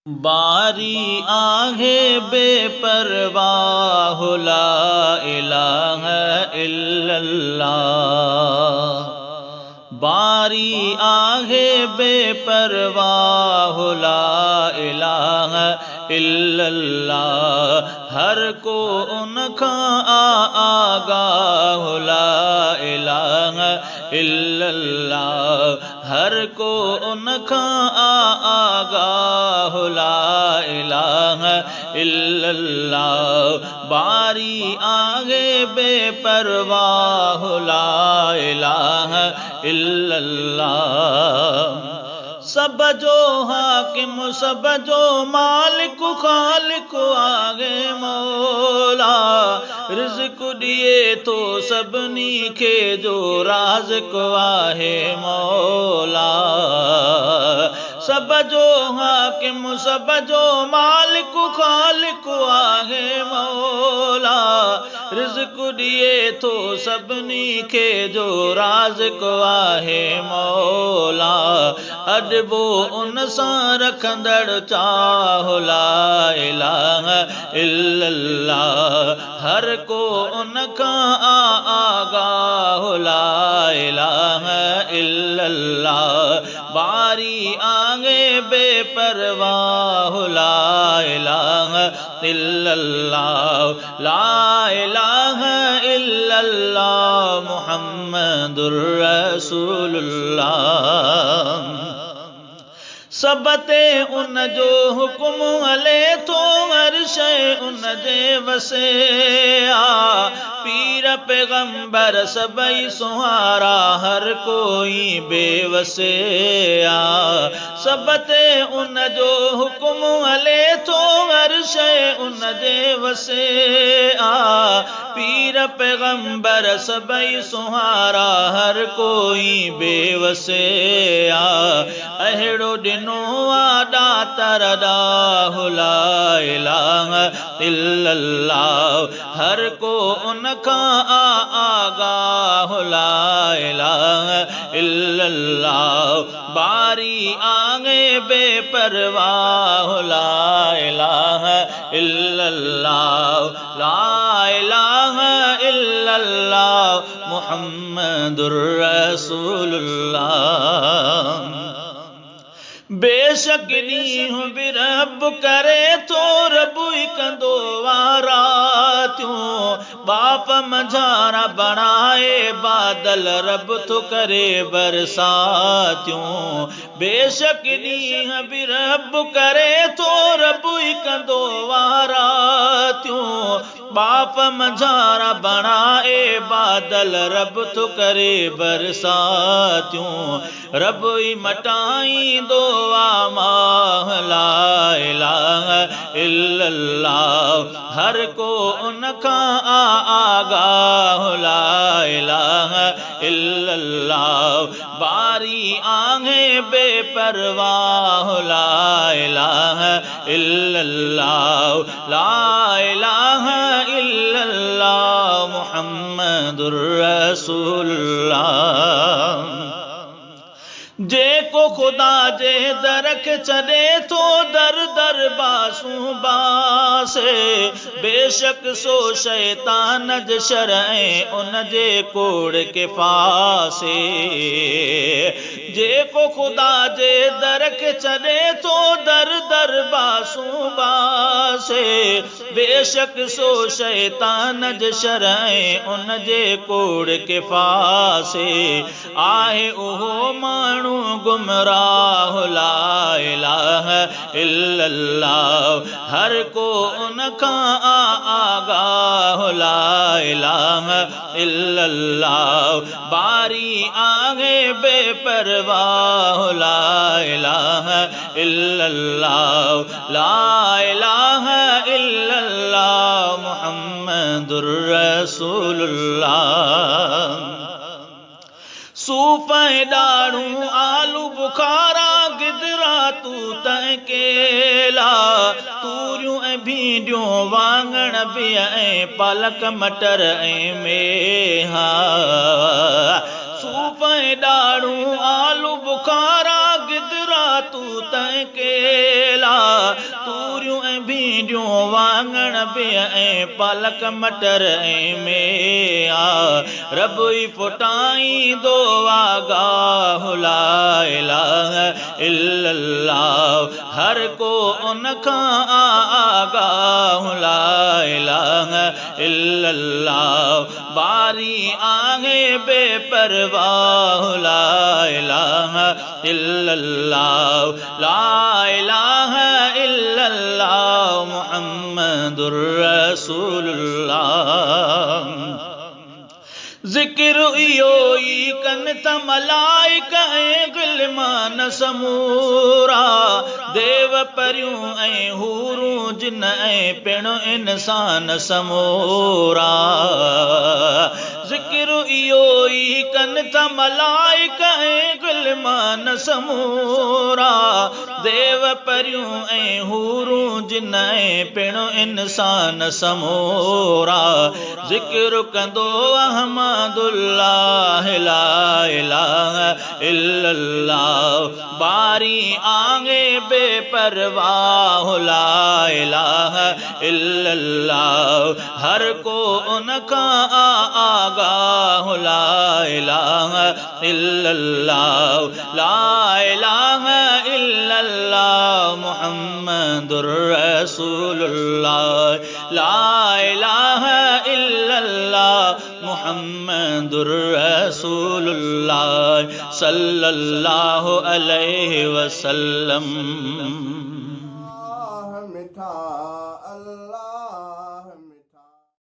बारी आहे बेपरवाह ला इलाहा इल्लल्लाह। बारी आहे बेपरवाह ला इलाहा इल्लल्लाह। हर को उनखां आगाह ला इलाहा इल्लल्लाह। हर को उनखां आगाह ला इलाहा इल्लल्लाह। बारी आहे बेपरवाह ला इलाहा इल्लल्लाह। सब जो हाकिम सब जो मालिक खालिक आहे मौला। रिज़्क़ ॾिए थो सभिनी खे जो राज़िक़ आहे मौला। सब जो हाकिम सब जो मालिक खालिक आहे मौला। रिज़्क़ ॾिए थो सभिनी खे जो राज़िक़ आहे मौला। अॾिबो उन सां रखंदड़ चाह ला इलाहा इल्लल्लाह। हर को उनखां आगाह ला इलाहा इल्लल्लाह। बारी आहे बेपरवाह ला इलाहा इल्लल्लाह। ला इलाहा इल्लल्लाह मुहम्मदुर रसूलुल्लाह। सब ते उन जो हुक्म हले थो हर शइ उन जे वसे आ। पीर पैगंबर सबई सुहारा हर कोई बेवसे आ। सब ते उन जो हुक्म हले थो हर शइ उन जे वसे आ। पीर पैगंबर सबई सुहारा हर कोई बेवसे आ। अहिड़ो ॾिनो दातर ॾाह ला इलाहा इल्लल्लाह। हर को उनखां आगाह ला इलाहा इल्लल्लाह। बारी आहे बेपरवाह ला इलाहा इल्लल्लाह। ला इलाहा इल्लल्लाह मुहम्मदुर रसूलुल्लाह। बेशक ॾींहुं बि रब करे थो रब ई कंदो वारातियूं। बाप मंझारा बणाए बादल रब थो करे बरसातियूं। बेशक ॾींहुं बि रब करे थो रब ई कंदो वारातियूं। बाप मंझारा बणाए बादल रब थो करे बरसातियूं। रब ई मटाईंदो माह ला इलाहा इल्लल्लाह। हर को उनखां आगाह ला इलाहा इल्लल्लाह। बारी आहे बेपरवाह ला इलाहा इल्लल्लाह। ला इलाहा इल्लल्लाह मुहम्मदुर रसूलुल्लाह। जेको खुदा जे दर खे छॾे थो दर दर बासूं बासे। बेशक सो शैतान जे शर ऐं उन जे कोड़ के फासे। जेको खुदा जे दर खे छॾे थो दर दर बासूं बासे। बेशक सो शैतान जे शर ऐं उन जे कोड़ के फासे। आहे उहो माण्हू गुमराह ला इलाहा इल्लल्लाह। हर को उनखां आगाह ला इलाहा इल्लल्लाह। बारी आहे बेपरवाह ला इलाहा इल्लल्लाह। ला इलाहा इल्लल्लाह मुहम्मदुर रसूलुल्लाह। सूफ़ ऐं ॾाढ़ूं आलू बुखारा गिदरा तूत ऐं केला। तूरियूं ऐं भींडियूं वाङण बिह ऐं पालक मटर ऐं मेहा। सूफ़ ऐं ॾाढ़ूं आलू बुखारा गिदरा तूत ऐं केला। वाङण बि ऐं पालक मटर ऐं मेआ रब ई फुटाईंदो आगाह ला इलाहा इल्लल्लाह हर को उन खां आगाह ला इलाहा इल्लल्लाह बारी आहे बेपरवाह ला इलाहा इल्लल्लाह ला इलाहा इल्लल्लाह मुहम्मदुर रसूलुल्लाह ज़िक्र इहो ई कनि त मलाइका ऐं ग़िलमान समूरा देव परियूं ऐं हूरूं जिन ऐं पिण इंसान समूरा ज़िक्र इहो ई कनि त मलाइका ऐं ग़िलमान समूरा देव परियूं ऐं हूरूं जिन ऐं पिण इंसान समूरा ज़िक्र कंदो अहमदुल्लाह ला इलाहा इल्लल्लाह बारी आगे बेपरवाह ला इलाहा इल्लल्लाह हर को उनका आगाह ला इलाहा इल्लल्लाह ला इलाहा इल्लल्लाह मुहम्मदुर रसूलुल्लाह ला इलाहा इल्लल्लाह मुहम्मदुर रसूलुल्लाह सल्लल्लाहु अलैहि वसल्लम। मिठा